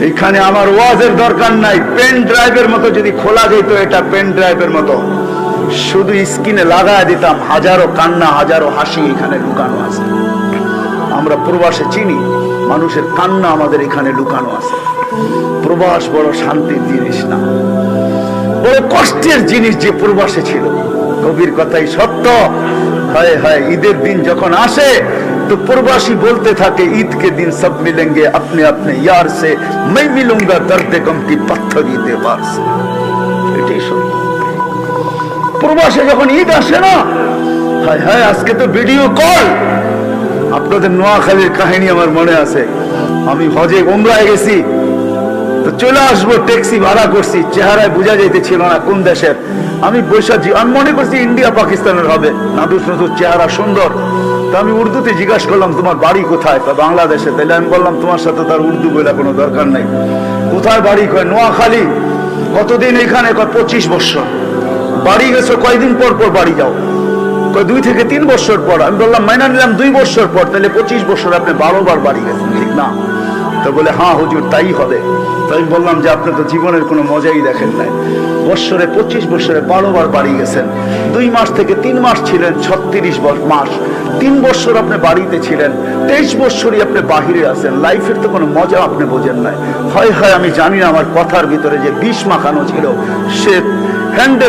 এখানে আমার ওয়াজের দরকার নাই, পেন ড্রাইভের মতো যদি খোলা যেত, এটা পেন ড্রাইভের মতো শুধু স্ক্রিনে লাগায় দিতাম, হাজারো কান্না হাজারো হাসি এখানে লুকানো আছে। আমরা প্রবাসে চিনি, মানুষের কান্না আমাদের এখানে লুকানো আছে। প্রবাস বড় শান্তির জিনিস না, বড় কষ্টের জিনিস যে প্রবাসে ছিল। কবির কথাই সত্য। হায় হায়, ঈদের দিন যখন আসে तो प्रवासी बोलते थे ईद के दिन सब मिलेंगे अपने अपने यार से, मैं मिलूंगा दर्द गम की पत्थरी दीवार से। प्रवासे যখন ঈদ আসে না, হায় হায়, আজকে তো ভিডিও কল। আপনাদের নোয়াখালীর কাহিনী আমার মনে আছে। আমি হজে উমরায় গেছি, তো চলে আসবো, ট্যাক্সি ভাড়া করছি, চেহারায় বোঝা যাইতেছিল না কোন দেশের। আমি বৈশাখী, আমি মনে করছি ইন্ডিয়া পাকিস্তানের হবে, নাদুস নদুস চেহারা সুন্দর। তো আমি উর্দুতে জিজ্ঞাসা করলাম তোমার বাড়ি কোথায়? বাংলাদেশে। তাহলে আমি বললাম তোমার সাথে তার উর্দু বলে কোনো দরকার নাই। কোথায় বাড়ি? কয় নোয়াখালী। কতদিন এখানে? কয় 25 বছর। বাড়ি গেছো কয়দিন পর পর বাড়ি যাও? কয় 2 থেকে 3 বছর পর। আমি বললাম মাইনা নিলাম 2 বছর পর, তাহলে 25 বছর আপনি 12 বার বাড়ি গেছেন, ঠিক না? তো বলে হ্যাঁ হুজুর তাই হবে। তো আমি বললাম যে আপনি তো জীবনের কোনো মজাই দেখেন নাই। বৎসরে 25 বছরে 12 বার বাড়ি গেছেন। 2 মাস থেকে 3 মাস ছিলেন, 36 মাস। 3 বছর আপনি বাড়িতে ছিলেন, 23 বছরই আপনি বাহিরে আছেন। লাইফের তো কোনো মজা আপনি বোঝেন নাই। হয় হয় আমি জানি না, আমার কথার ভিতরে যে বিষ মাখানো ছিল। সে হ্যান্ডে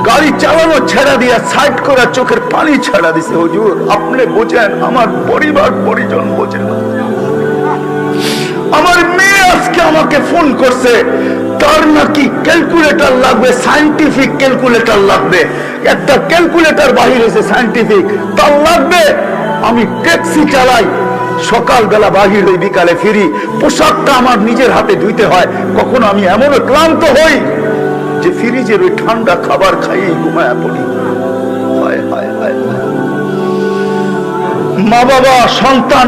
গাড়ি চালানো ছেড়া দিয়া সাইড করে চোখের পানি ছাড়া দিছে। হুজুর আপনি বোঝেন, আমার পরিবার পরিজন বোঝেন। আমার মেয়ে আজকে আমাকে ফোন করছে, তার নাকি ক্যালকুলেটর লাগবে, সায়েন্টিফিক ক্যালকুলেটর লাগবে। একটা ক্যালকুলেটর বাহির হয়েছে সায়েন্টিফিক, তার লাগবে। আমি ট্যাক্সি চালাই, সকালবেলা বাহির হই, বিকালে ফিরি। পোশাকটা আমার নিজের হাতে ধুইতে হয়। কখনো আমি এমন ক্লান্ত হই যে ফ্রিজের ওই ঠান্ডা খাবার খাইয়ে ঘুমায়া পড়ি। হায় হায় হায়। মা বাবা সন্তান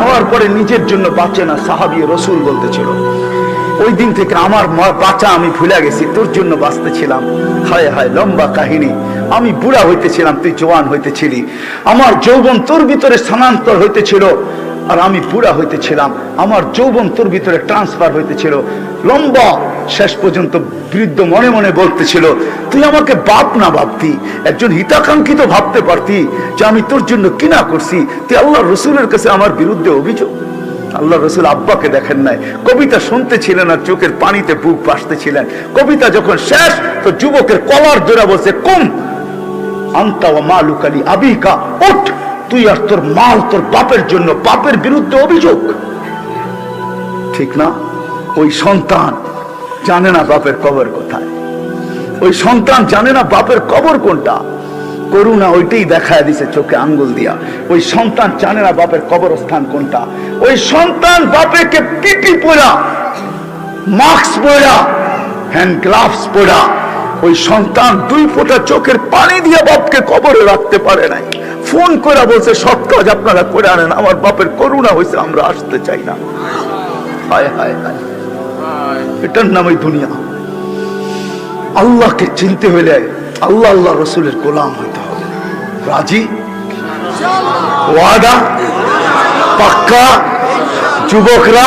হওয়ার পরে নিজের জন্য বাঁচে না। সাহাবী রাসূল বলতেছিল, ওই দিন থেকে আমার বাঁচা আমি ভুলে গেছি, তোর জন্য বাঁচতেছিলাম। হায় হায়, লম্বা কাহিনী। আমি বুড়া হইতেছিলাম, তুই জওয়ান হইতেছিলি। আমার যৌবন তোর ভিতরে স্থানান্তর হইতেছিল, আর আমি বুড়া হইতেছিলাম। আমার যৌবন তোর ভিতরে ট্রান্সফার হইতেছিল। লম্বা। শেষ পর্যন্ত বৃদ্ধ মনে মনে বলতেছিল, তুই আমাকে বাপ না ভাবতি, একজন হিতাকাঙ্ক্ষিত ভাবতে পারতি যে আমি তোর জন্য কিনা করছি। তুই আল্লাহ রসুলের কাছে আমার বিরুদ্ধে অভিযোগ। আল্লাহ রসুল আব্বাকে দেখেন নাই, কবিতা শুনতেছিলেন আর চোখের পানিতে বুক ভাসতেছিলেন। কবিতা যখন শেষ, তো যুবকের কলার ধরে বলছে, কুম আনতা ওয়া মালুকা লি আবিকা, উঠ, তুই আর তোর মাল তোর বাপের জন্য, বাপের বিরুদ্ধে অভিযোগ। ঠিক না? ওই সন্তান জানে না বাপের কবর কোথায়, ওই সন্তান জানে না বাপের কবর কোনটা। করুণা ওইটাই দেখায় দিছে চোখে আঙ্গুল দিয়া। ওই সন্তান জানে না বাপের কবরস্থান কোনটা। ওই সন্তান বাপেকে পিপি পরা, মাস্ক পরা, হ্যান্ড গ্লাভস পরা, ওই সন্তান 2 ফোঁটা চোখের পানি দিয়ে বাপকে কবরে রাখতে পারে নাই। ফোন করে বলছে সব কাজ আপনারা করে আনেন, আমার বাপের করুণা হয়েছে, আমরা আসতে চাই না। হায় হায় হায়, এটার নামই দুনিয়া। আল্লাহকে চিনতে হইলে আল্লাহ আল্লাহ রসুলের গোলাম হইতে হবে। রাজি? ওয়াদা? পাক্কা? যুবকরা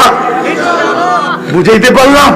বুঝাইতে পারলাম?